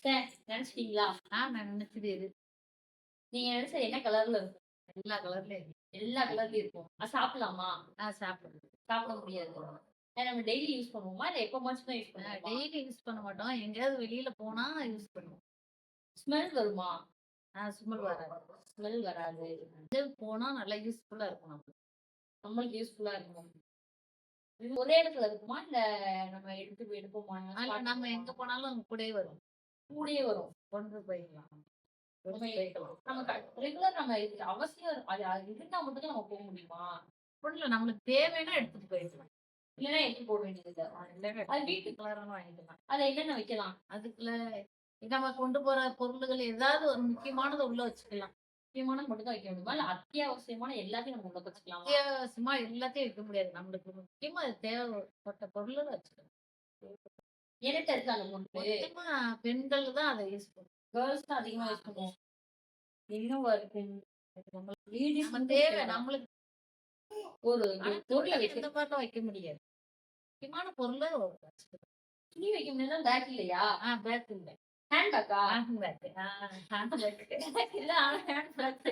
நினைச்சிட்டீங்களா? நான் நினைச்சது எது? நீங்க நினைச்சது என்ன கலர்ல இருக்கும்? எல்லா கலர்லயும் இருக்கு. எல்லா கலர்லயும் இருக்கும். சாப்பிடலாமா? சாப்பிடுறது. சாப்பிட முடியாது. நம்ம டெய்லி யூஸ் பண்ணுவோமா? இல்ல எப்பமாச்சும் தான் யூஸ் பண்ணுவோமா? டெய்லி யூஸ் பண்ண மாட்டோம். எங்கேயாவது வெளியில போனா யூஸ் பண்ணுவோம். ஸ்மெல் வருமா? ஸ்மெல் வராது. ஸ்மெல் வராது. போனா நல்லா யூஸ்ஃபுல்லா இருக்கும் நமக்கு. நம்மளுக்கு யூஸ்ஃபுல்லா இருக்கும். இது ஒரே இடத்துல இருக்குமா? இல்ல நம்ம எடுப்போமா? இல்ல நம்ம எங்க போனாலும் கூடயே வரும். கூடயே வரும். கொண்டு போயிடலாம். நம்ம ரெகுலர் நம்ம இது அவசியம் அது இருந்தா மட்டும் தான் நம்ம போக முடியுமா? ஒண்ணும் நம்மளுக்கு தேவைன்னா எடுத்துட்டு போயிடலாம். இல்லன்னா எடுத்து போட வேண்டியது இல்ல. அது வீட்டுக்கு கலரான வாங்கிக்கலாம். அதுல என்னென்ன வைக்கலாம்? அதுக்குள்ள நம்ம கொண்டு போற பொருள்கள் ஏதாவது ஒரு முக்கியமானத உள்ள வச்சுக்கலாம். முக்கியமானது மட்டும் தான் வைக்க முடியுமா? இல்ல அத்தியாவசியமான எல்லாத்தையும் நம்ம உள்ள வச்சுக்கலாமா? அத்தியாவசியமா எல்லாத்தையும் வைக்க முடியாது. நம்மளுக்கு முக்கியமா அது தேவைப்பட்ட பொருள வச்சுக்கலாம். என்கிட்ட இருக்கு அந்த பொருள். முக்கியமா பெண்கள் தான் அத யூஸ் பண்ணுவோம். கேர்ள்ஸ் தான் அதிகமா யூஸ் பண்ணுவோம். இன்னும் இருக்கு. நம்ம தேவை நம்மளுக்கு ஒரு பொருள இந்த மாதிரிலாம் வைக்க முடியாது. முக்கியமான பொருள வச்சுக்கலாம். துணி வைக்க முடியாதா? பேக் இல்லையா? பேக் இல்ல. ஹேண்ட் பேக்கா? Hand bag. Hand bag. இல்ல ஹேண்ட் பேக்.